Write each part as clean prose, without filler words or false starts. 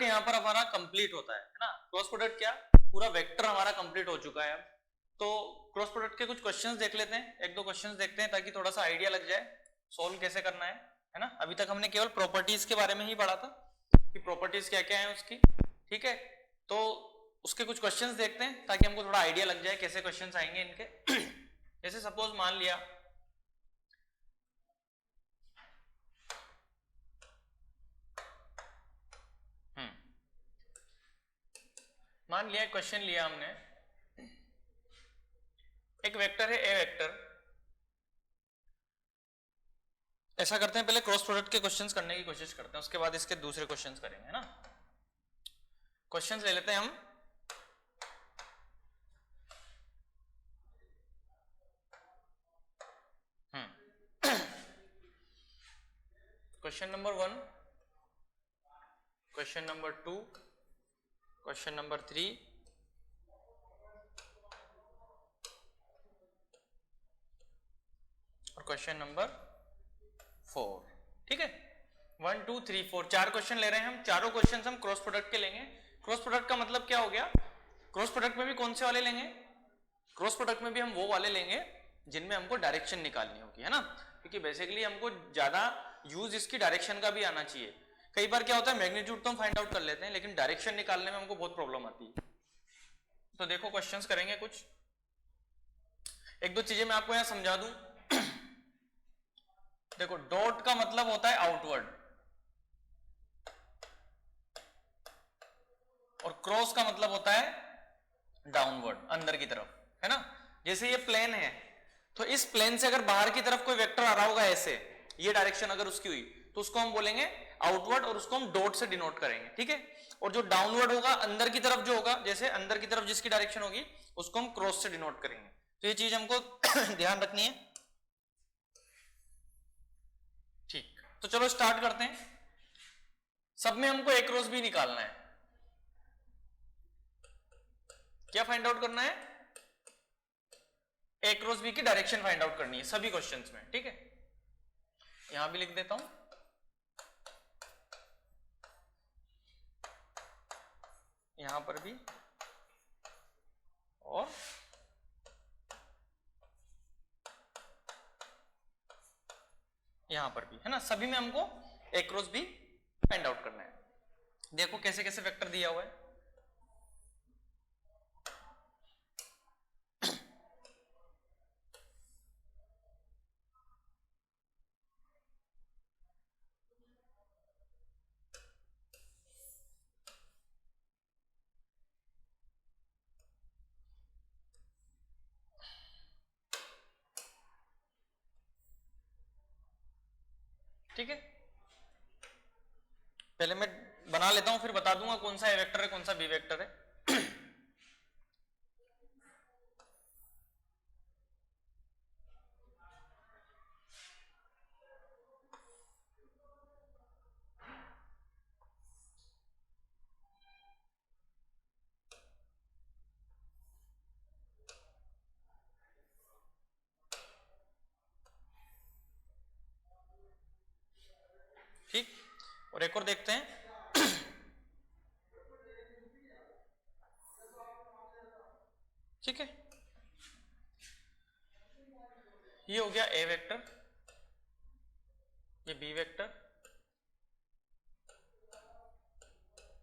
यहाँ पर हमारा कंप्लीट होता है ना। क्रॉस प्रोडक्ट क्या, पूरा वेक्टर हमारा कंप्लीट हो चुका है। अब तो क्रॉस प्रोडक्ट के कुछ क्वेश्चंस देख लेते हैं, एक दो क्वेश्चंस देखते हैं ताकि थोड़ा सा आइडिया लग जाए सोल्व कैसे करना है ना। अभी तक हमने केवल प्रॉपर्टीज के बारे में ही पढ़ा था कि प्रॉपर्टीज क्या क्या है उसकी, ठीक है। तो उसके कुछ क्वेश्चंस देखते हैं ताकि हमको थोड़ा आइडिया लग जाए कैसे क्वेश्चंस आएंगे इनके। जैसे सपोज मान लिया क्वेश्चन लिया हमने, एक वेक्टर है ए वेक्टर। ऐसा करते हैं पहले क्रॉस प्रोडक्ट के क्वेश्चंस करने की कोशिश करते हैं, उसके बाद इसके दूसरे क्वेश्चंस करेंगे ना। क्वेश्चंस ले लेते हैं हम। Question number 1, question number 2, question number 3 और क्वेश्चन नंबर 4, ठीक है। 1 2 3 4 4 क्वेश्चन ले रहे हैं हम। चारों क्वेश्चन हम क्रॉस प्रोडक्ट के लेंगे। क्रॉस प्रोडक्ट का मतलब क्या हो गया, क्रॉस प्रोडक्ट में भी कौन से वाले लेंगे, क्रॉस प्रोडक्ट में भी हम वो वाले लेंगे जिनमें हमको डायरेक्शन निकालनी होगी, है ना। क्योंकि बेसिकली हमको ज्यादा यूज इसकी डायरेक्शन का भी आना चाहिए। कई बार क्या होता है मैग्नीट्यूड तो हम फाइंड आउट कर लेते हैं लेकिन डायरेक्शन निकालने में हमको बहुत प्रॉब्लम आती है। तो देखो क्वेश्चंस करेंगे कुछ, एक दो चीजें मैं आपको यहां समझा दूं। देखो डॉट का मतलब होता है आउटवर्ड और क्रॉस का मतलब होता है डाउनवर्ड, अंदर की तरफ, है ना। जैसे ये प्लेन है तो इस प्लेन से अगर बाहर की तरफ कोई वेक्टर आ रहा होगा ऐसे, ये डायरेक्शन अगर उसकी हुई तो उसको हम बोलेंगे आउटवर्ड और उसको हम डॉट से डिनोट करेंगे, ठीक है। और जो डाउनवर्ड होगा अंदर की तरफ जो होगा, जैसे अंदर की तरफ जिसकी डायरेक्शन होगी उसको हम क्रॉस से डिनोट करेंगे। तो ये चीज हमको ध्यान रखनी है, ठीक। तो चलो स्टार्ट करते हैं। सब में हमको एक क्रॉस भी निकालना है। क्या फाइंड आउट करना है, ए क्रॉस बी की डायरेक्शन फाइंड आउट करनी है सभी क्वेश्चंस में, ठीक है। यहां भी लिख देता हूं, यहां पर भी और यहां पर भी, है ना। सभी में हमको ए क्रॉस बी फाइंड आउट करना है। देखो कैसे कैसे वेक्टर दिया हुआ है। ठीक है, पहले मैं बना लेता हूं फिर बता दूंगा कौन सा ए वेक्टर है कौन सा बी वेक्टर है। ठीक, और एक और देखते हैं। ठीक है, ये हो गया ए वेक्टर, ये बी वेक्टर,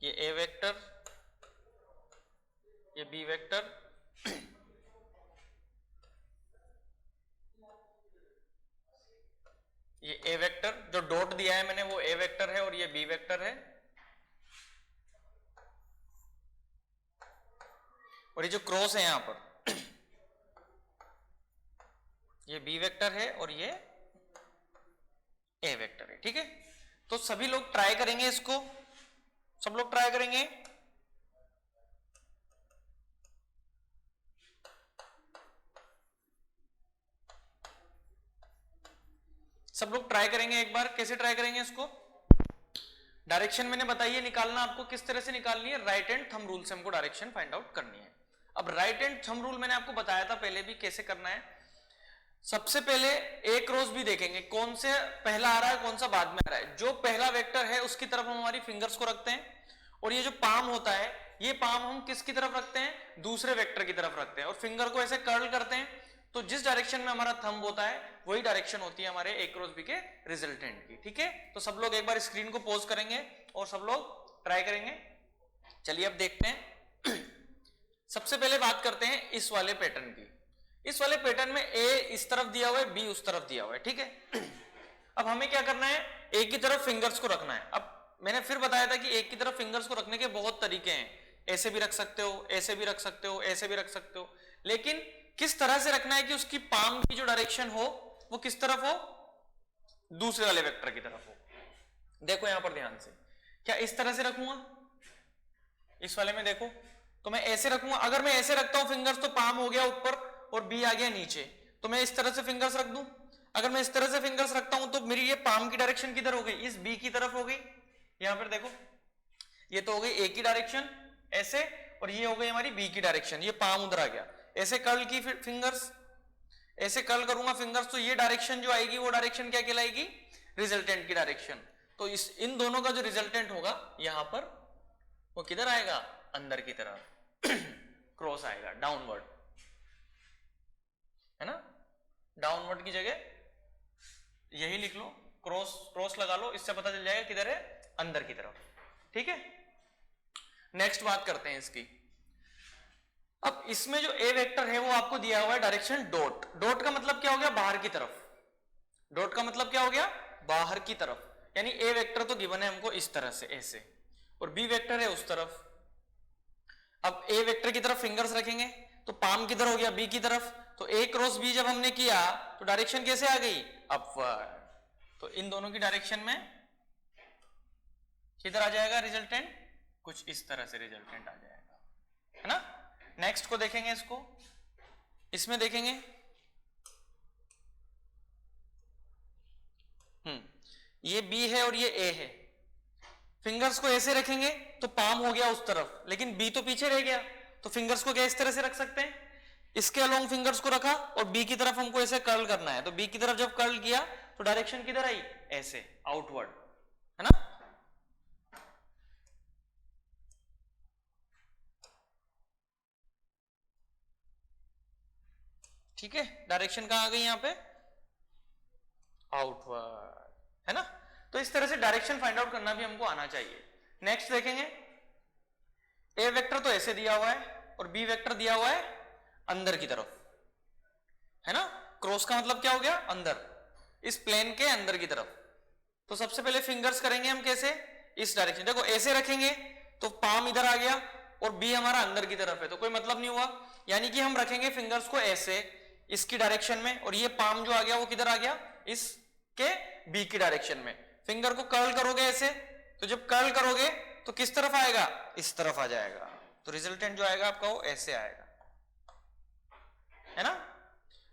ये ए वेक्टर, ये बी वेक्टर, ये ए वेक्टर, जो डॉट दिया है मैंने वो ए वेक्टर है और ये बी वेक्टर है, और ये जो क्रॉस है यहां पर ये बी वेक्टर है और ये ए वेक्टर है, ठीक है। तो सभी लोग ट्राई करेंगे इसको, सब लोग ट्राई करेंगे। सब लोग ट्राई करेंगे एक बार। कैसे ट्राई करेंगे इसको, डायरेक्शन मैंने बताई है निकालना आपको, किस तरह से निकालनी है, राइट हैंड थंब रूल से हमको डायरेक्शन फाइंड आउट करनी है। अब राइट हैंड थंब रूल मैंने आपको बताया था पहले भी कैसे करना है। सबसे पहले ए क्रॉस भी देखेंगे कौन से पहला आ रहा है कौन सा बाद में आ रहा है। जो पहला वेक्टर है उसकी तरफ हम हमारी फिंगर्स को रखते हैं और ये जो पाम होता है, ये पाम हम किसकी तरफ रखते हैं, दूसरे वेक्टर की तरफ रखते हैं, और फिंगर को ऐसे कर्ल करते हैं, तो जिस डायरेक्शन में हमारा थंब होता है वही डायरेक्शन होती है हमारे ए क्रॉस बी के रिजल्टेंट की। ठीक है, तो सब लोग एक बार स्क्रीन को पॉज करेंगे और सब लोग ट्राई करेंगे। चलिए अब देखते हैं। सबसे पहले बात करते हैं इस वाले पैटर्न की। इस वाले पैटर्न में ए इस तरफ दिया हुआ है, बी उस तरफ दिया हुआ है। ठीक है, अब हमें क्या करना है, एक की तरफ फिंगर्स को रखना है। अब मैंने फिर बताया था कि एक की तरफ फिंगर्स को रखने के बहुत तरीके हैं, ऐसे भी रख सकते हो, ऐसे भी रख सकते हो, ऐसे भी रख सकते हो, लेकिन किस तरह से रखना है कि उसकी पाम की जो डायरेक्शन हो वो किस तरफ हो, दूसरे वाले वेक्टर की तरफ हो। देखो यहां पर ध्यान से, क्या इस तरह से रखूंगा, इस वाले में देखो तो मैं ऐसे रखूंगा। अगर मैं ऐसे रखता हूं फिंगर्स तो पाम हो गया ऊपर और बी आ गया नीचे, तो मैं इस तरह से फिंगर्स रख दूं। अगर मैं इस तरह से फिंगर्स रखता हूं तो मेरी ये पाम की डायरेक्शन किधर हो गई, इस बी की तरफ हो गई। यहां पर देखो ये तो हो गई ए की डायरेक्शन ऐसे, और ये हो गई हमारी बी की डायरेक्शन, ये पाम उधर आ गया। ऐसे कर्ल की फिंगर्स, ऐसे कर्ल करूंगा फिंगर्स, तो ये डायरेक्शन जो आएगी वो डायरेक्शन क्या कहलाएगी, रिजल्टेंट की डायरेक्शन। तो इस इन दोनों का जो रिजल्टेंट होगा यहां पर वो किधर आएगा, अंदर की तरफ क्रॉस आएगा, डाउनवर्ड, है ना। डाउनवर्ड की जगह यही लिख लो, क्रॉस, क्रॉस लगा लो, इससे पता चल जाएगा किधर है, अंदर की तरफ। ठीक है, नेक्स्ट बात करते हैं इसकी। अब इसमें जो ए वेक्टर है वो आपको दिया हुआ है डायरेक्शन डॉट। डॉट का मतलब क्या हो गया, बाहर की तरफ। डॉट का मतलब क्या हो गया, बाहर की तरफ, यानी ए वेक्टर तो गिवन है हमको इस तरह से ऐसे, और बी वेक्टर है उस तरफ। अब ए वेक्टर की तरफ फिंगर्स रखेंगे तो पाम किधर हो गया, बी की तरफ, तो ए क्रॉस बी जब हमने किया तो डायरेक्शन कैसे आ गई, अपवर्ड। तो इन दोनों की डायरेक्शन में किधर आ जाएगा रिजल्टेंट, कुछ इस तरह से रिजल्टेंट आ जाएगा, है ना। नेक्स्ट को देखेंगे, इसको इसमें देखेंगे, ये बी है और ये ए है। फिंगर्स को ऐसे रखेंगे तो पाम हो गया उस तरफ, लेकिन बी तो पीछे रह गया, तो फिंगर्स को क्या इस तरह से रख सकते हैं, इसके अलोंग फिंगर्स को रखा और बी की तरफ हमको ऐसे कर्ल करना है, तो बी की तरफ जब कर्ल किया तो डायरेक्शन किधर आई, ऐसे आउटवर्ड, है ना। ठीक है, डायरेक्शन कहां आ गई यहां पे, आउटवर्ड, है ना। तो इस तरह से डायरेक्शन फाइंड आउट करना भी हमको आना चाहिए। नेक्स्ट देखेंगे, ए वेक्टर तो ऐसे दिया हुआ है और बी वेक्टर दिया हुआ है अंदर की तरफ, है ना। क्रॉस का मतलब क्या हो गया, अंदर, इस प्लेन के अंदर की तरफ। तो सबसे पहले फिंगर्स करेंगे हम कैसे, इस डायरेक्शन, देखो ऐसे रखेंगे तो पाम इधर आ गया और बी हमारा अंदर की तरफ है, तो कोई मतलब नहीं हुआ। यानी कि हम रखेंगे फिंगर्स को ऐसे इसकी डायरेक्शन में, और ये पाम जो आ गया वो किधर आ गया, इसके बी की डायरेक्शन में। फिंगर को कर्ल करोगे ऐसे, तो जब कर्ल करोगे तो किस तरफ आएगा, इस तरफ आ जाएगा, तो रिजल्टेंट जो आएगा आपका वो ऐसे आएगा, है ना।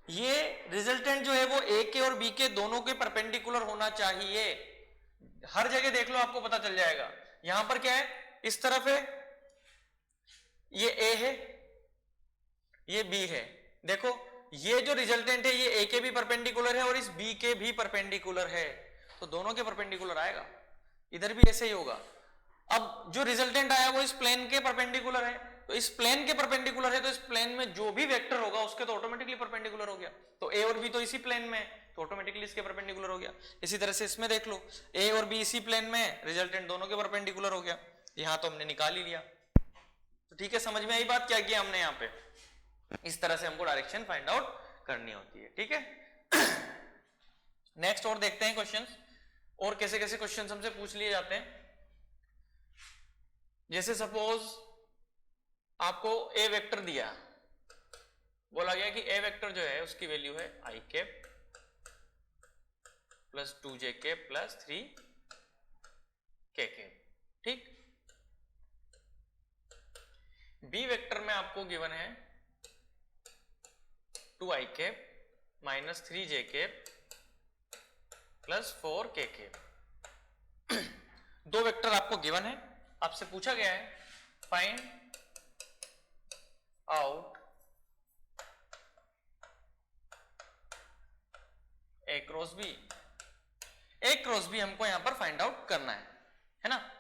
ये रिजल्टेंट जो है वो ए के और बी के दोनों के परपेंडिकुलर होना चाहिए। हर जगह देख लो आपको पता चल जाएगा। यहां पर क्या है, इस तरफ है, ये ए है, ये बी है, देखो ये जो रिजल्टेंट है ये ए के भी परपेंडिकुलर है और इस बी के भी परपेंडिकुलर है, तो दोनों के परपेंडिकुलर आएगा। इधर भी ऐसे ही होगा। अब जो रिजल्टेंट आया वो इस प्लेन के परपेंडिकुलर है, तो इस प्लेन के परपेंडिकुलर है, तो इस प्लेन में जो भी वेक्टर होगा उसके तो ऑटोमेटिकली परपेंडिकुलर हो गया। तो ए और बी तो इसी प्लेन में, तो ऑटोमेटिकली इसके परपेंडिकुलर हो गया। इसी तरह से इसमें देख लो, ए और बी इसी प्लेन में, रिजल्टेंट दोनों के परपेंडिकुलर हो गया। यहां तो हमने निकाल ही लिया। तो ठीक है, समझ में आई बात, क्या किया हमने यहाँ पे, इस तरह से हमको डायरेक्शन फाइंड आउट करनी होती है। ठीक है, नेक्स्ट और देखते हैं क्वेश्चंस, और कैसे कैसे क्वेश्चंस हमसे पूछ लिए जाते हैं। जैसे सपोज आपको ए वेक्टर दिया, बोला गया कि ए वेक्टर जो है उसकी वैल्यू है i cap plus 2j cap plus 3k cap. ठीक, बी वेक्टर में आपको गिवन है 2i cap minus 3j cap plus 4k cap. दो वेक्टर आपको गिवन है, आपसे पूछा गया है find out a cross b. A cross b हमको यहां पर फाइंड आउट करना है ना।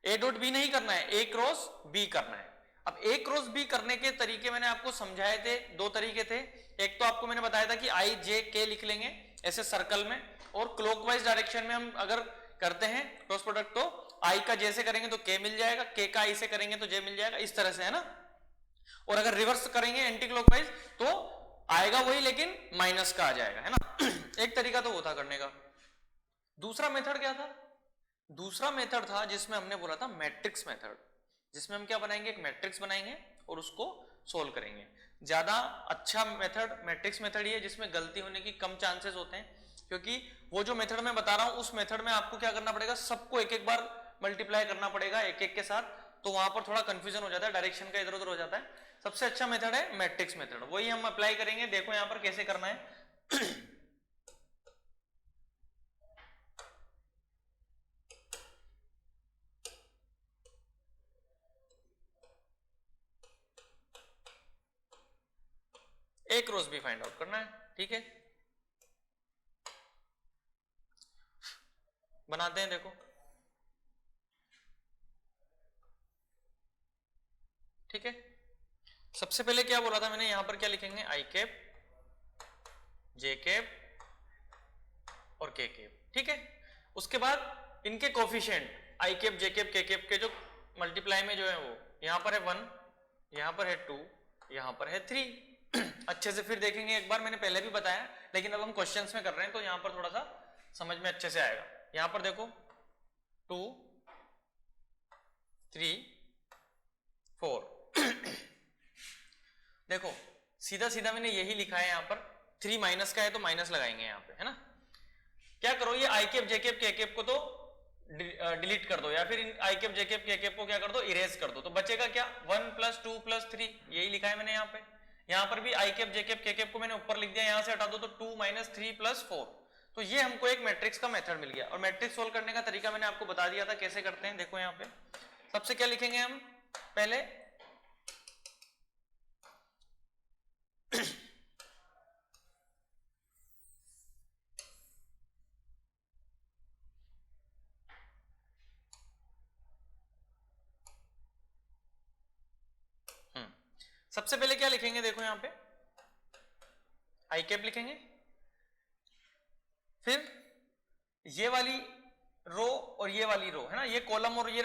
ए डॉट बी नहीं करना है, ए क्रॉस बी करना है। अब ए क्रॉस बी करने के तरीके मैंने आपको समझाए थे, दो तरीके थे। एक तो आपको मैंने बताया था कि आई जे के लिख लेंगे ऐसे सर्कल में, और क्लॉकवाइज डायरेक्शन में हम अगर करते हैं क्रॉस प्रोडक्ट तो आई का जे से करेंगे तो के मिल जाएगा, के का आई से करेंगे तो जे मिल जाएगा, इस तरह से, है ना। और अगर रिवर्स करेंगे एंटी क्लॉकवाइज तो आएगा वही लेकिन माइनस का आ जाएगा, है ना। एक तरीका तो वो था करने का। दूसरा मेथड क्या था? दूसरा मेथड था जिसमें हमने बोला था मैट्रिक्स मेथड, जिसमें हम क्या बनाएंगे, एक मैट्रिक्स बनाएंगे और उसको सोल्व करेंगे। ज्यादा अच्छा मेथड मैट्रिक्स मेथड ही है, जिसमें गलती होने की कम चांसेस होते हैं, क्योंकि वो जो मेथड मैं बता रहा हूं उस मेथड में आपको क्या करना पड़ेगा, सबको एक एक बार मल्टीप्लाई करना पड़ेगा एक एक के साथ, तो वहां पर थोड़ा कंफ्यूजन हो जाता है, डायरेक्शन का इधर उधर हो जाता है। सबसे अच्छा मेथड है मैट्रिक्स मेथड, वही हम अप्लाई करेंगे। देखो यहां पर कैसे करना है। ए क्रॉस बी फाइंड आउट करना है, ठीक है। बनाते हैं, देखो, ठीक है। सबसे पहले क्या बोला था मैंने, यहां पर क्या लिखेंगे, आई कैप, जे कैप और के कैप, ठीक है। उसके बाद इनके कोफिशिएंट आई कैप, जे कैप, के कैप के जो मल्टीप्लाई में जो है वो यहां पर है 1, यहां पर है 2, यहां पर है 3। अच्छे से फिर देखेंगे एक बार, मैंने पहले भी बताया, लेकिन अब हम क्वेश्चंस में कर रहे हैं तो यहां पर थोड़ा सा समझ में अच्छे से आएगा। यहां पर देखो 2 3 4। देखो सीधा सीधा मैंने यही लिखा है, यहां पर 3 माइनस का है तो माइनस लगाएंगे यहां पे, है ना। क्या करो, ये आई कैप, जे कैप, के कैप को तो डिलीट कर दो, या फिर आई कैप, जे कैप, के कैप को क्या कर दो, इरेज कर दो, तो बचेगा क्या, 1 + 2 + 3, यही लिखा है मैंने यहाँ पे। यहाँ पर भी आई कैप, जे कैप, के कैप को मैंने ऊपर लिख दिया, यहां से हटा दो तो 2 - 3 + 4। तो ये हमको एक मैट्रिक्स का मेथड मिल गया। और मैट्रिक्स सोल्व करने का तरीका मैंने आपको बता दिया था कैसे करते हैं। देखो यहाँ पे सबसे क्या लिखेंगे हम, पहले सबसे पहले क्या लिखेंगे, देखो यहाँ पे आई कैप लिखेंगे, फिर ये वाली रो और ये वाली रो, है ना, ये कॉलम और ये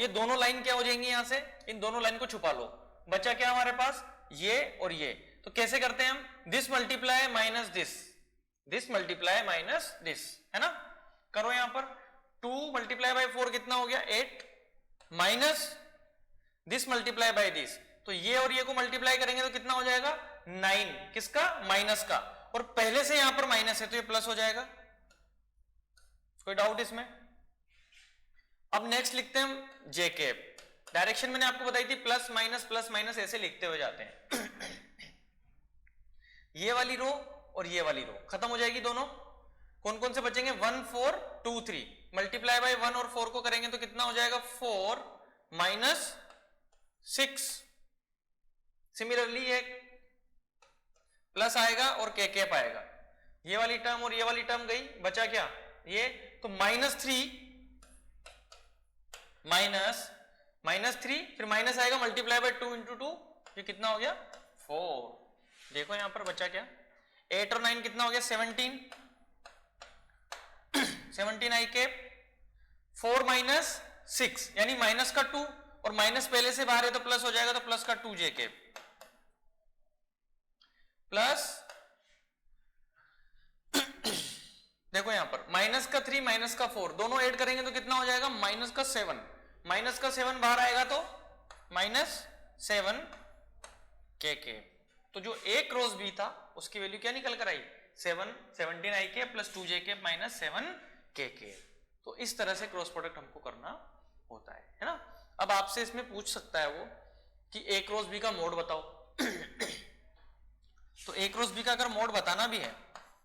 दोनों लाइन क्या हो जाएंगी, यहां से इन दोनों लाइन को छुपा लो। बचा क्या हमारे पास, ये और ये। तो कैसे करते हैं हम, this multiply minus this, this multiply minus this, है ना। करो यहां पर 2 × 4 कितना हो गया, 8, minus this multiply by this, तो ये और ये को मल्टीप्लाई करेंगे तो कितना हो जाएगा, 9, किसका, माइनस का, और पहले से यहां पर माइनस है तो ये प्लस हो जाएगा। कोई डाउट इसमें? अब नेक्स्ट लिखते हैं हम जे कैप। डायरेक्शन मैंने आपको बताई थी, प्लस माइनस ऐसे लिखते हुए जाते हैं। ये वाली रो और ये वाली रो खत्म हो जाएगी दोनों। कौन कौन से बचेंगे, 1 4 2 3, मल्टीप्लाई बाय 1 और 4 को करेंगे तो कितना हो जाएगा, 4 - 6। सिमिलरली ये प्लस आएगा और के कैप आएगा, ये वाली टर्म और ये वाली टर्म गई, बचा क्या, ये, तो -3 फिर माइनस आएगा, मल्टीप्लाई बाय 2 × 2, ये कितना हो गया, 4। देखो यहां पर बचा क्या, 8 और 9 कितना हो गया, 17 आई कैप, 4 - 6 यानी माइनस का 2, और माइनस पहले से बाहर है तो प्लस हो जाएगा, तो प्लस का 2 जे कैप, प्लस देखो यहां पर माइनस का 3 माइनस का 4 दोनों ऐड करेंगे तो कितना हो जाएगा, -7, माइनस का 7 बाहर आएगा तो -7 के कैप। तो जो ए क्रॉस बी था उसकी वैल्यू क्या निकल कर आई, 17 आई कैप प्लस 2 जे कैप -7 के कैप। तो इस तरह से क्रॉस प्रोडक्ट हमको करना होता है ना। अब आपसे इसमें पूछ सकता है वो कि ए क्रॉस बी का मोड बताओ। तो ए क्रॉस बी का अगर मोड बताना भी है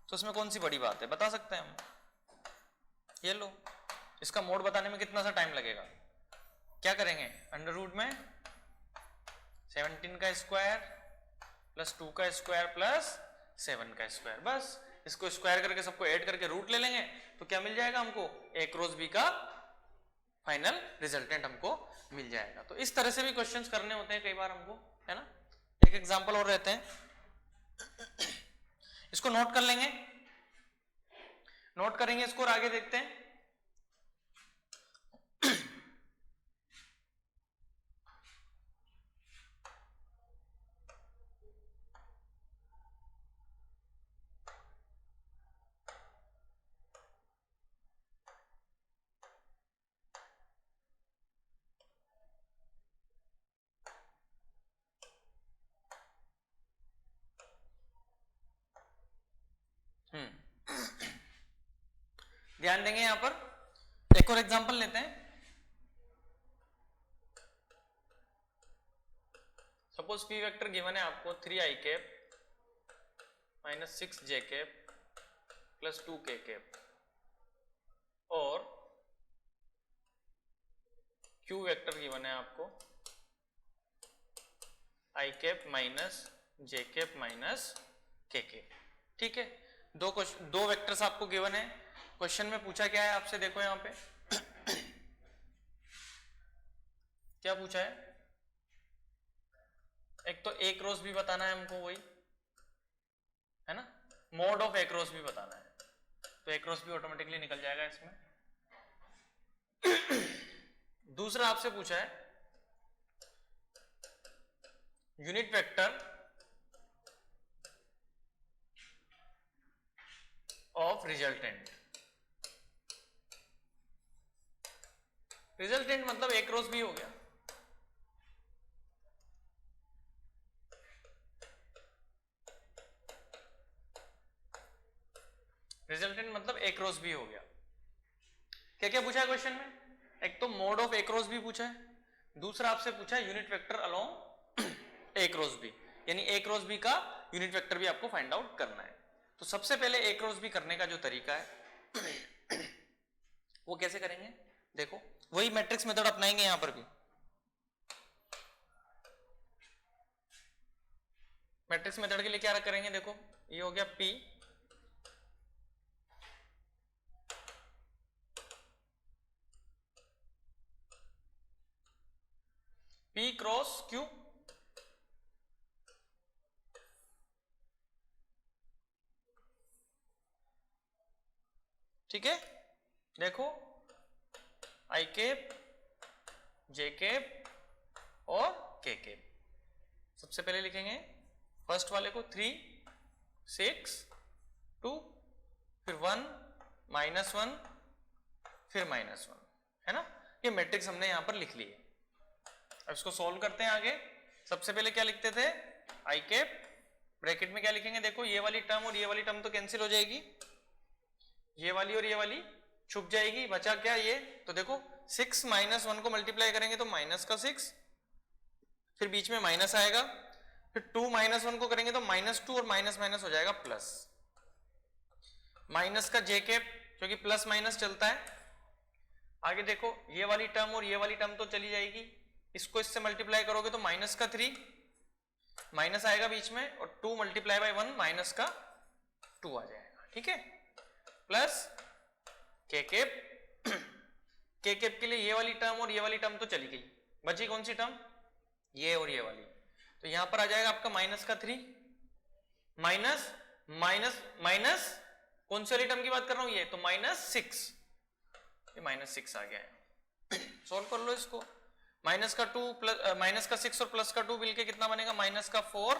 तो उसमें कौन सी बड़ी बात है, बता सकते हैं हम। ये लो, इसका मोड बताने में कितना सा टाइम लगेगा, क्या करेंगे, अंडर रूट में 17 का स्क्वायर प्लस 2 का स्क्वायर प्लस 7 का स्क्वायर, बस इसको स्क्वायर करके सबको ऐड करके रूट ले लेंगे तो क्या मिल जाएगा हमको, ए क्रॉस बी का फाइनल रिजल्टेंट हमको मिल जाएगा। तो इस तरह से भी क्वेश्चंस करने होते हैं कई बार हमको, है ना। एक एग्जांपल और रहते हैं, इसको नोट कर लेंगे, नोट करेंगे इसको और आगे देखते हैं। ध्यान देंगे यहां पर एक और एग्जांपल लेते हैं। सपोज पी वेक्टर गिवन है आपको 3i cap minus 6j cap plus 2k cap और क्यू वेक्टर गिवन है आपको i cap minus j cap minus k cap. ठीक है, दो वेक्टर्स आपको गिवन है। क्वेश्चन में पूछा क्या है आपसे, देखो यहां पे क्या पूछा है, एक तो ए क्रॉस भी बताना है हमको, वही है ना, मोड ऑफ ए क्रॉस भी बताना है, तो ए क्रॉस भी ऑटोमेटिकली निकल जाएगा इसमें। दूसरा आपसे पूछा है unit vector of resultant. Resultant मतलब ए क्रॉस भी हो गया, रिजल्टेंट मतलब ए क्रॉस भी हो गया। क्या क्या पूछा है क्वेश्चन में, एक तो मोड ऑफ ए क्रॉस भी पूछा है, दूसरा आपसे पूछा है यूनिट वेक्टर अलोंग ए क्रॉस बी, यानी ए क्रॉस बी का यूनिट वेक्टर भी आपको फाइंड आउट करना है। तो सबसे पहले ए क्रॉस बी करने का जो तरीका है वो कैसे करेंगे, देखो वही मैट्रिक्स मेथड अपनाएंगे यहां पर भी। मैट्रिक्स मेथड के लिए क्या करेंगे, देखो ये हो गया P क्रॉस Q, ठीक है। देखो i कैप j कैप और k कैप, सबसे पहले लिखेंगे फर्स्ट वाले को 3 6 2 फिर 1 -1 फिर -1, है ना। ये मैट्रिक्स हमने यहां पर लिख ली है। अब इसको सॉल्व करते हैं आगे। सबसे पहले क्या लिखते थे, i कैप ब्रैकेट में क्या लिखेंगे, देखो ये वाली टर्म और ये वाली टर्म तो कैंसिल हो जाएगी, ये वाली और ये वाली छुप जाएगी, बचा क्या ये, तो देखो 6 -1 को मल्टीप्लाई करेंगे तो -6, फिर बीच में माइनस आएगा, फिर 2 -1 को करेंगे तो -2 और माइनस माइनस हो जाएगा प्लस, माइनस का जे कैप क्योंकि प्लस माइनस चलता है। आगे देखो ये वाली टर्म और ये वाली टर्म तो चली जाएगी, इसको इससे मल्टीप्लाई करोगे तो माइनस का 3 माइनस आएगा बीच में और 2 मल्टीप्लाई बाय 1 माइनस का 2 आ जाएगा, ठीक है, प्लस के कैप। के कैप के लिए ये वाली टर्म और ये वाली टर्म तो चली गई, बची कौन सी टर्म, ये और ये वाली, तो यहां पर आ जाएगा आपका माइनस का 3 माइनस माइनस माइनस कौन सी वाली टर्म की बात कर रहा हूं, ये तो -6, ये -6 आ गया है। सॉल्व कर लो इसको, माइनस का 2 प्लस माइनस का 6 और प्लस का 2 मिलके कितना बनेगा, माइनस का 4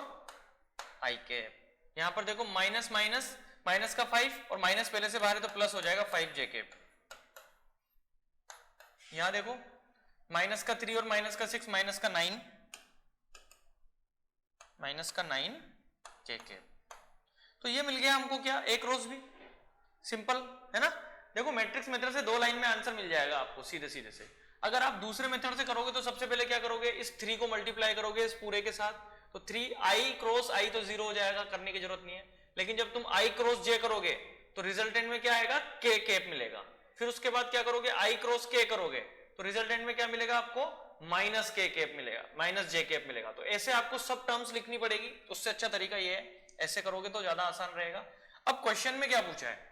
i कैप। यहां पर देखो माइनस माइनस माइनस का 5 और माइनस पहले से बाहर है तो प्लस हो जाएगा 5 j कैप। यहां देखो माइनस का 3 और माइनस का 6 माइनस का 9 j कैप। तो ये मिल गया हमको क्या, एक रोज भी सिंपल है ना। देखो मैट्रिक्स मेथड से 2 लाइन में आंसर मिल जाएगा आपको सीधे सीधे से। अगर आप दूसरे मेथड से करोगे तो सबसे पहले क्या करोगे, इस 3 को मल्टीप्लाई करोगे इस पूरे के साथ, तो 3i क्रॉस i तो 0 हो जाएगा, करने की जरूरत नहीं है। लेकिन जब तुम i क्रॉस j करोगे तो रिजल्टेंट में क्या आएगा, k कैप मिलेगा। फिर उसके बाद क्या करोगे, i क्रॉस k करोगे तो रिजल्टेंट में क्या मिलेगा आपको, माइनस k कैप मिलेगा, माइनस j कैप मिलेगा। तो ऐसे आपको सब टर्म्स लिखनी पड़ेगी, उससे अच्छा तरीका ये है, ऐसे करोगे तो ज्यादा आसान रहेगा। अब क्वेश्चन में क्या पूछा है,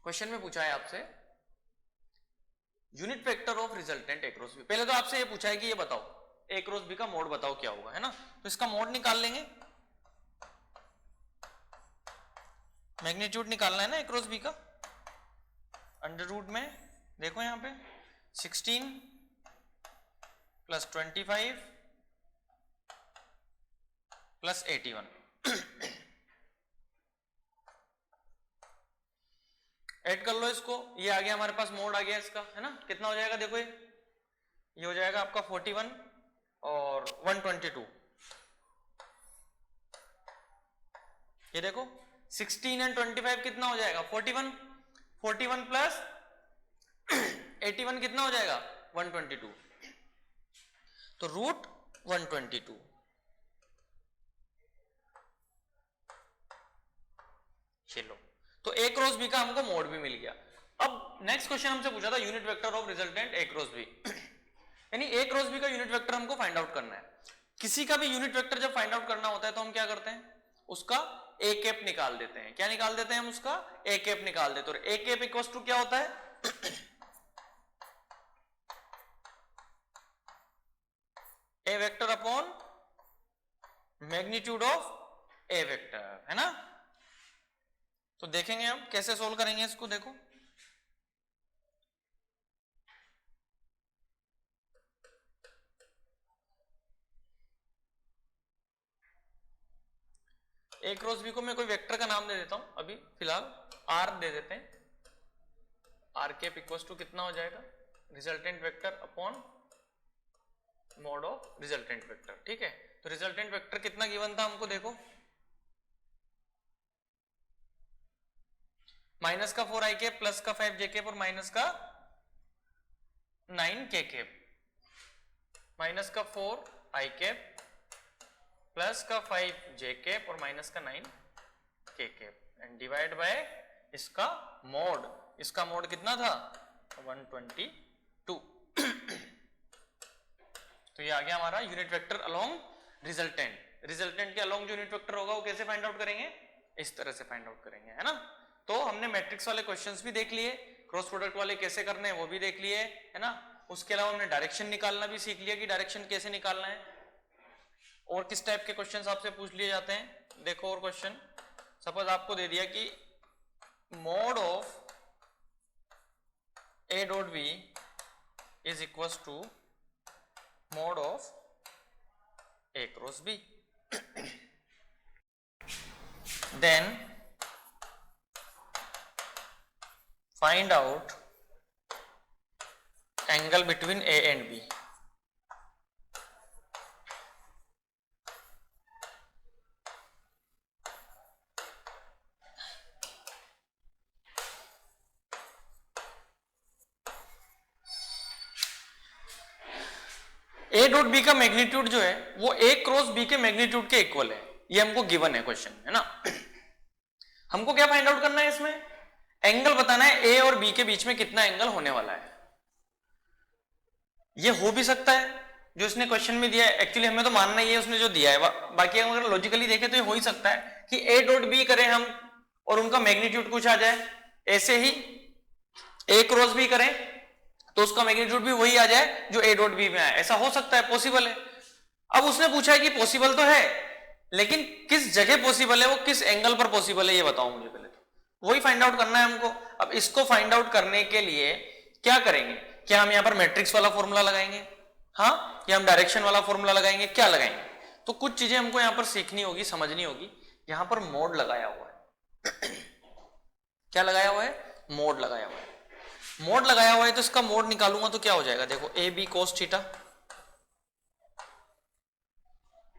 क्वेश्चन में पूछा है आपसे unit vector of resultant A cross B. पहले तो आपसे ये पूछा है कि ये बताओ ए क्रॉस बी का मोड बताओ क्या होगा, है ना। तो इसका मोड निकाल लेंगे, मैग्नीट्यूड निकालना है ना ए क्रॉस बी का। अंडर रूट में देखो यहां पे 16 प्लस 25 प्लस 81 ऐड कर लो इसको, ये आ गया हमारे पास मोड आ गया इसका, है ना। कितना हो जाएगा देखो, ये हो जाएगा आपका 41 और 122। ये देखो 16 एंड 25 कितना हो जाएगा 41, 41 प्लस 81 कितना हो जाएगा 122, तो रूट 122। चलो, तो ए क्रॉस बी का हमको मोड भी मिल गया। अब नेक्स्ट क्वेश्चन हमसे पूछा था unit vector of resultant A cross B, यानी ए क्रॉस बी का यूनिट वेक्टर हमको फाइंड आउट करना है। किसी का भी यूनिट वेक्टर जब फाइंड आउट करना होता है तो हम क्या करते हैं, उसका ए कैप निकाल देते हैं। क्या निकाल देते हैं हम, उसका ए कैप निकाल देते हैं। और ए कैप इक्वल टू क्या होता है a vector upon magnitude of a vector, है ना। तो देखेंगे हम कैसे सोल्व करेंगे इसको। देखो ए क्रॉस बी को मैं कोई वेक्टर का नाम दे देता हूं अभी फिलहाल, आर दे देते हैं। आर कैप इक्वल टू कितना हो जाएगा resultant vector upon mode of resultant vector, ठीक है। तो रिजल्टेंट वेक्टर कितना गिवन था हमको, देखो माइनस का 4 आई कैप प्लस का 5 जे कैप और माइनस का 9 के कैप, माइनस का 4 आई कैप प्लस का 5 जे कैप और माइनस का 9 के कैप एंड डिवाइड बाय इसका मोड। इसका मोड कितना था 122। तो ये आ गया हमारा unit vector along resultant. Resultant के अलोंग जो यूनिट वेक्टर होगा वो कैसे फाइंड आउट करेंगे, इस तरह से फाइंड आउट करेंगे, है ना। तो हमने मैट्रिक्स वाले क्वेश्चंस भी देख लिए, क्रॉस प्रोडक्ट वाले कैसे करने हैं वो भी देख लिए, है ना। उसके अलावा हमने डायरेक्शन निकालना भी सीख लिया कि डायरेक्शन कैसे निकालना है और किस टाइप के क्वेश्चंस आपसे पूछ लिए जाते हैं। देखो और क्वेश्चन, सपोज आपको दे दिया कि mod of A dot B is equal to mod of A cross B, then find out angle between A and B. A dot B का मैग्नीट्यूड जो है वो ए क्रॉस बी के मैग्नीट्यूड के इक्वल है, ये हमको गिवन है क्वेश्चन, है ना। हमको क्या फाइंड आउट करना है, इसमें एंगल बताना है ए और बी के बीच में कितना एंगल होने वाला है। ये हो भी सकता है जो इसने क्वेश्चन में दिया है, एक्चुअली हमें तो मानना ही है उसने जो दिया है, बाकी अगर लॉजिकली देखें तो ये हो ही सकता है कि ए डॉट बी करें हम और उनका मैग्नीट्यूड कुछ आ जाए, ऐसे ही ए क्रॉस बी करें तो उसका मैग्नीट्यूड भी वही आ जाए जो ए डॉट बी में आए, ऐसा हो सकता है, पॉसिबल है। अब उसने पूछा है कि पॉसिबल तो है लेकिन किस जगह पॉसिबल है, वो किस एंगल पर पॉसिबल है, ये बताओ मुझे पहले, तो वही फाइंड आउट करना है हमको। अब इसको फाइंड आउट करने के लिए क्या करेंगे, क्या हम यहां पर मैट्रिक्स वाला फॉर्मूला लगाएंगे, हाँ, या हम डायरेक्शन वाला फॉर्मूला लगाएंगे, क्या लगाएंगे। तो कुछ चीजें हमको यहां पर सीखनी होगी, समझनी होगी। यहां पर मोड लगाया हुआ है क्या लगाया हुआ है, मोड लगाया हुआ है। मोड लगाया हुआ है तो इसका मोड निकालूंगा तो क्या हो जाएगा, देखो A B cos theta,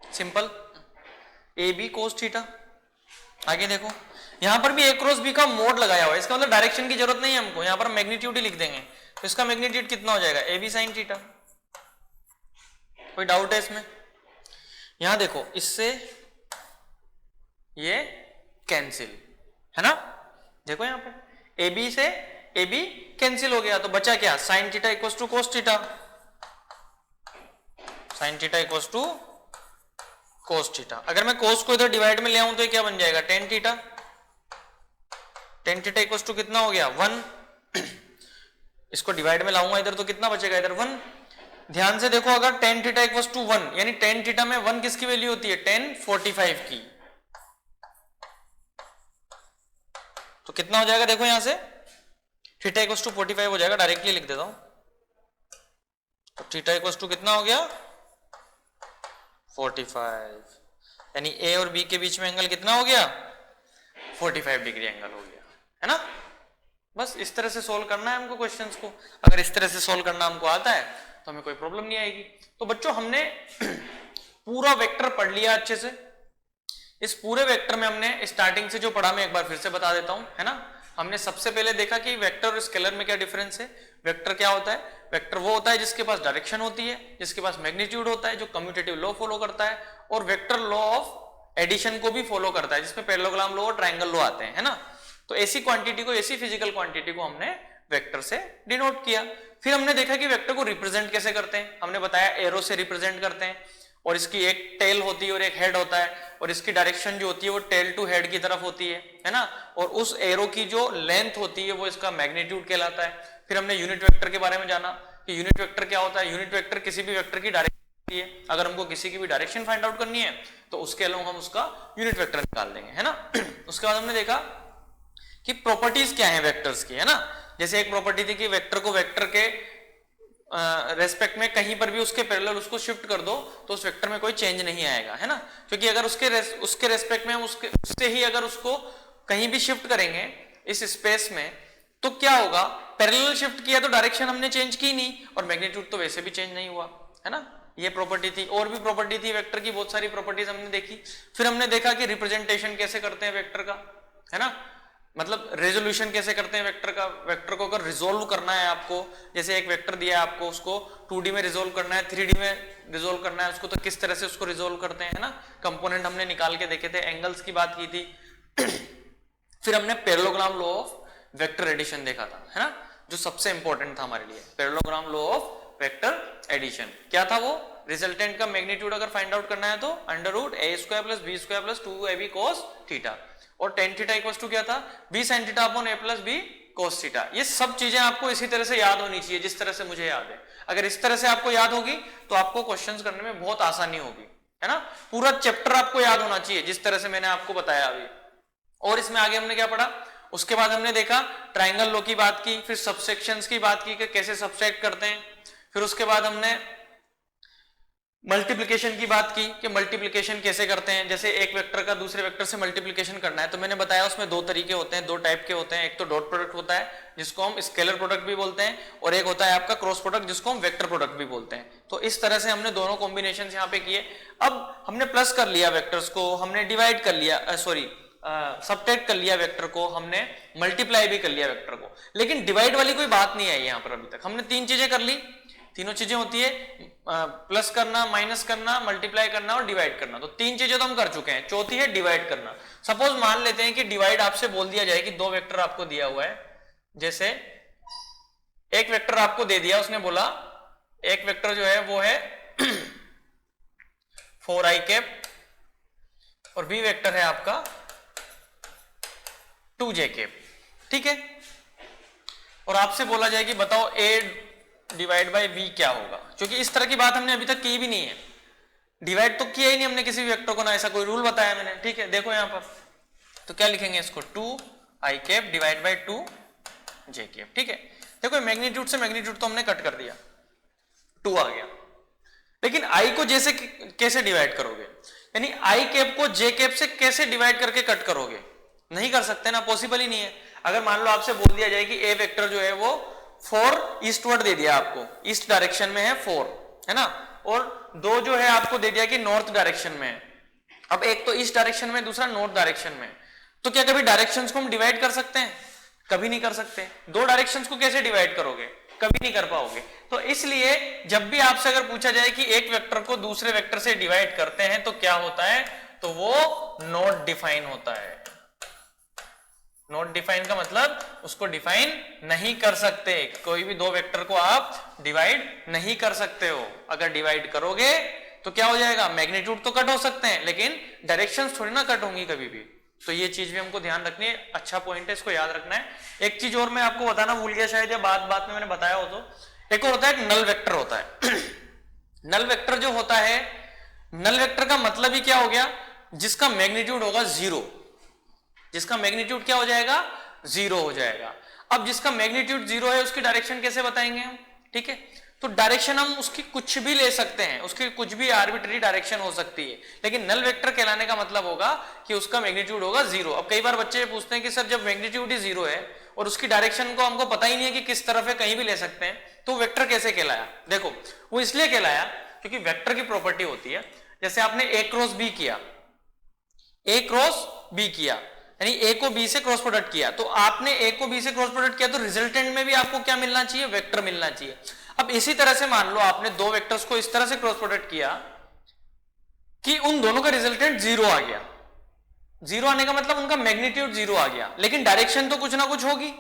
simple, A B cos theta. आगे देखो यहां पर भी ए क्रॉस बी का मोड लगाया हुआ है, इसका मतलब डायरेक्शन की जरूरत नहीं है हमको, यहां पर मैग्नीट्यूड ही लिख देंगे। तो इसका मैग्नीट्यूड कितना हो जाएगा, ए बी साइन थीटा। कोई डाउट है इसमें? यहां देखो इससे ये कैंसिल, है ना, देखो यहां पे ए बी से ए बी कैंसिल हो गया, तो बचा क्या, sine theta equal to cos theta, sine theta equal to cos theta. अगर मैं कोस को इधर डिवाइड में ले आऊं तो ये क्या बन जाएगा, tan theta, tan theta equal to कितना हो गया 1। इसको डिवाइड में लाऊंगा इधर तो कितना बचेगा, इधर 1। ध्यान से देखो, अगर tan थीटा इक्वल्स टू 1, यानी tan थीटा में 1 किसकी वैल्यू होती है, tan 45 की। तो कितना हो जाएगा, देखो यहां से थीटा इक्वल्स टू 45 हो जाएगा, डायरेक्टली लिख देता हूं। तो थीटा इक्वल्स टू कितना हो गया, 45, यानी ए और बी के बीच में एंगल कितना हो गया, 45 डिग्री एंगल हो गया, है ना। बस इस तरह से सोल्व करना है हमको क्वेश्चंस को। अगर इस तरह से सोल्व करना हमको आता है तो हमें कोई प्रॉब्लम नहीं आएगी। तो बच्चों हमने पूरा वेक्टर पढ़ लिया अच्छे से। इस पूरे वेक्टर में हमने स्टार्टिंग से जो पढ़ा मैं एक बार फिर से बता देता हूं, है ना। हमने सबसे पहले देखा कि वेक्टर और स्केलर में क्या डिफरेंस है। वेक्टर क्या होता है, वेक्टर वो होता है जिसके पास डायरेक्शन होती है, जिसके पास मैग्नीट्यूड होता है, जो कम्यूटेटिव लॉ फॉलो करता है, और वेक्टर लॉ ऑफ एडिशन को भी फॉलो करता है, जिसमें पैरेललोग्राम लॉ और ट्रायंगल लॉ आते हैं, है ना। तो ऐसी क्वांटिटी को, ऐसी फिजिकल क्वांटिटी को हमने वेक्टर से डिनोट किया। फिर हमने देखा कि वेक्टर को रिप्रेजेंट कैसे करते हैं। हमने बताया एरो से रिप्रेजेंट करते हैं, और इसकी एक टेल होती है और एक हेड होता है, और इसकी डायरेक्शन जो होती है वो टेल टू हेड की तरफ होती है ना। और उस एरो की जो लेंथ होती है वो इसका मैग्नीट्यूड कहलाता है। फिर हमने यूनिट वेक्टर के बारे में जाना कि यूनिट वेक्टर क्या होता है। यूनिट वेक्टर किसी भी वेक्टर की डायरेक्शन होती है। अगर हमको किसी की भी डायरेक्शन फाइंड आउट करनी है तो उसके अलावा हम उसका यूनिट वेक्टर निकाल देंगे, है ना। उसके बाद हमने देखा कि प्रॉपर्टीज क्या है वेक्टर्स की, है ना। जैसे एक प्रॉपर्टी थी कि वेक्टर को वेक्टर के रेस्पेक्ट में कहीं पर भी उसके पैरेलल उसको शिफ्ट कर दो तो उस वेक्टर में कोई चेंज नहीं आएगा, है ना। क्योंकि अगर उसके रेस्पेक्ट में हम उससे ही अगर उसको कहीं भी शिफ्ट करेंगे इस स्पेस में तो क्या होगा, पैरेलल शिफ्ट किया तो डायरेक्शन हमने चेंज की नहीं और मैग्नीट्यूड तो वैसे भी चेंज नहीं हुआ, है ना। ये प्रॉपर्टी थी। और भी प्रॉपर्टी थी वेक्टर की, बहुत सारी प्रॉपर्टीज हमने देखी। फिर हमने देखा कि रिप्रेजेंटेशन कैसे करते हैं वेक्टर का, है ना। मतलब रेजोल्यूशन कैसे करते हैं वेक्टर का। वेक्टर को अगर रिजोल्व करना है आपको, जैसे एक वेक्टर दिया है आपको, उसको 2D में रिजोल्व करना है, 3D में रिजोल्व करना है उसको, तो किस तरह से उसको रिजोल्व करते हैं, है ना। कंपोनेंट हमने निकाल के देखे थे, एंगल्स की बात की थी। फिर हमने parallelogram law of vector addition देखा था, है ना, जो सबसे इंपॉर्टेंट था हमारे लिए। Parallelogram law of vector addition क्या था वो, रिजल्टेंट का मैग्नीट्यूड अगर फाइंड आउट करना है तो √a² + b² + 2ab cos theta, और tan थीटा इक्वल्स टू क्या था, b sin theta upon a + b cos theta. ये सब चीजें आपको इसी तरह से याद होनी चाहिए जिस तरह से मुझे याद है। अगर इस तरह से आपको याद होगी तो आपको क्वेश्चंस करने में बहुत आसानी होगी, है ना। पूरा चैप्टर आपको याद होना चाहिए जिस तरह से मैंने आपको बताया अभी। और इसमें आगे हमने क्या पढ़ा, उसके बाद हमने देखा ट्राइंगल लॉ की बात की, फिर सबसेक्शंस की बात की कि कैसे सबट्रैक्ट करते हैं। फिर उसके बाद हमने मल्टीप्लिकेशन की बात की कि मल्टीप्लिकेशन कैसे करते हैं। जैसे एक वेक्टर का दूसरे वेक्टर से मल्टीप्लिकेशन करना है तो मैंने बताया उसमें दो तरीके होते हैं, दो टाइप के होते हैं। एक तो डॉट प्रोडक्ट होता है जिसको हम स्केलर प्रोडक्ट भी बोलते हैं, और एक होता है आपका क्रॉस प्रोडक्ट जिसको हम वेक्टर प्रोडक्ट भी बोलते हैं। तो इस तरह से हमने दोनों कॉम्बिनेशन यहाँ पे किए। अब हमने प्लस कर लिया वेक्टर्स को, हमने डिवाइड कर लिया, सबट्रैक्ट कर लिया वेक्टर को, हमने मल्टीप्लाई भी कर लिया वेक्टर को। लेकिन डिवाइड वाली कोई बात नहीं आई यहाँ पर अभी तक। हमने तीन चीजें कर ली, तीनों चीजें होती है प्लस करना, माइनस करना, मल्टीप्लाई करना और डिवाइड करना। तो तीन चीजें तो हम कर चुके हैं, चौथी है डिवाइड करना। सपोज मान लेते हैं कि डिवाइड आपसे बोल दिया जाए कि दो वेक्टर आपको दिया हुआ है। जैसे एक वेक्टर आपको दे दिया, उसने बोला एक वेक्टर जो है वो है 4i और बी वेक्टर है आपका 2j, ठीक है। और आपसे बोला जाए कि बताओ a डिवाइड बाय b क्या होगा। क्योंकि इस तरह की बात हमने अभी तक की भी नहीं है, डिवाइड तो किया ही नहीं हमने किसी भी वेक्टर को, ना ऐसा कोई रूल बताया मैंने, ठीक है। देखो यहां पर तो क्या लिखेंगे इसको, 2i डिवाइड बाय 2j, ठीक है। देखो मैग्नीट्यूड से मैग्नीट्यूड तो हमने कट कर दिया, 2 आ गया। लेकिन i को जैसे कैसे डिवाइड करोगे, यानी i को j से कैसे डिवाइड करके कट करोगे, नहीं कर सकते ना, पॉसिबल ही नहीं है। अगर मान लो आपसे बोल दिया जाए कि a वेक्टर जो है वो 4 ईस्टवर्ड दे दिया आपको, ईस्ट डायरेक्शन में है 4, है ना, और 2 जो है आपको दे दिया कि नॉर्थ डायरेक्शन में है। अब एक तो ईस्ट डायरेक्शन में, दूसरा नॉर्थ डायरेक्शन में, तो क्या कभी डायरेक्शंस को हम डिवाइड कर सकते हैं, कभी नहीं कर सकते। दो डायरेक्शंस को कैसे डिवाइड करोगे, कभी नहीं कर पाओगे। तो इसलिए जब भी आपसे अगर पूछा जाए कि एक वेक्टर को दूसरे वेक्टर से डिवाइड करते हैं तो क्या होता है, तो वो नॉट डिफाइन होता है। नॉट डिफाइन का मतलब उसको डिफाइन नहीं कर सकते। कोई भी दो वेक्टर को आप डिवाइड नहीं कर सकते हो। अगर डिवाइड करोगे तो क्या हो जाएगा, मैग्नीट्यूड तो कट हो सकते हैं लेकिन डायरेक्शंस थोड़ी ना कट होंगी कभी भी, तो ये चीज भी हमको ध्यान रखनी है, अच्छा पॉइंट है, इसको याद रखना है। एक चीज और मैं आपको बताना भूल गया शायद, या बात में मैंने बताया हो तो, एक और होता है, एक नल वेक्टर होता है। नल वेक्टर जो होता है, नल वेक्टर का मतलब ही क्या हो गया, जिसका मैग्नीट्यूड होगा जीरो, जिसका मैग्नीट्यूड क्या हो जाएगा, जीरो हो जाएगा। अब जिसका मैग्नीट्यूड जीरो है उसकी डायरेक्शन कैसे बताएंगे हम, ठीक है, तो डायरेक्शन हम उसकी कुछ भी ले सकते हैं, उसकी कुछ भी आर्बिट्ररी डायरेक्शन हो सकती है, लेकिन नल वेक्टर कहलाने का मतलब होगा कि उसका मैग्नीट्यूड होगा जीरो। अब कई बार बच्चे पूछते हैं कि सर जब मैग्नीट्यूड ही जीरो है और उसकी डायरेक्शन को हमको पता ही नहीं है कि किस तरफ है, कहीं भी ले सकते हैं, तो वेक्टर कैसे कहलाया? देखो वो इसलिए कहलाया क्योंकि वेक्टर की प्रॉपर्टी होती है, जैसे आपने ए क्रॉस बी किया, ए क्रॉस बी किया, यानी ए को बी से क्रॉस प्रोडक्ट किया, तो आपने ए को बी से क्रॉस प्रोडक्ट किया तो रिजल्टेंट में भी आपको क्या मिलना चाहिए, वेक्टर मिलना चाहिए। अब इसी तरह से मान लो आपने दो वेक्टर्स को इस तरह से क्रॉस प्रोडक्ट किया कि उन दोनों का रिजल्टेंट जीरो आ गया। जीरो आने का मतलब उनका मैग्नीट्यूड जीरो आ गया, लेकिन डायरेक्शन तो कुछ ना कुछ होगी,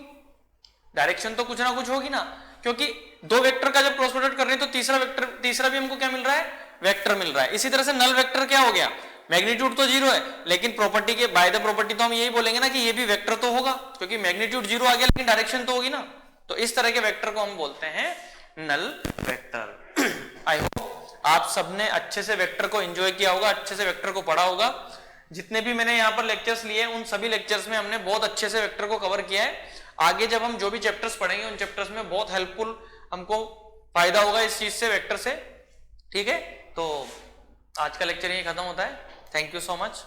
डायरेक्शन तो कुछ ना कुछ होगी ना, क्योंकि दो वेक्टर का जब क्रॉस प्रोडक्ट कर रहे हैं तो तीसरा भी हमको क्या मिल रहा है, वेक्टर मिल रहा है। इसी तरह से नल वेक्टर क्या हो गया, मैग्नीट्यूड तो जीरो है, लेकिन प्रॉपर्टी के बाय द प्रॉपर्टी तो हम यही बोलेंगे ना कि ये भी वेक्टर तो होगा, क्योंकि मैग्नीट्यूड जीरो आ गया लेकिन डायरेक्शन तो होगी ना। तो इस तरह के वेक्टर को हम बोलते हैं नल वेक्टर। आई होप आप सबने अच्छे से वेक्टर को एंजॉय किया होगा, अच्छे से वेक्टर को पढ़ा होगा। जितने भी मैंने यहाँ पर लेक्चर्स लिए उन सभी लेक्चर्स में हमने बहुत अच्छे से वेक्टर को कवर किया है। आगे जब हम जो भी चैप्टर्स पढ़ेंगे उन चैप्टर्स में बहुत हेल्पफुल हमको फायदा होगा इस चीज से, वेक्टर से, ठीक है। तो आज का लेक्चर यही खत्म होता है। Thank you so much.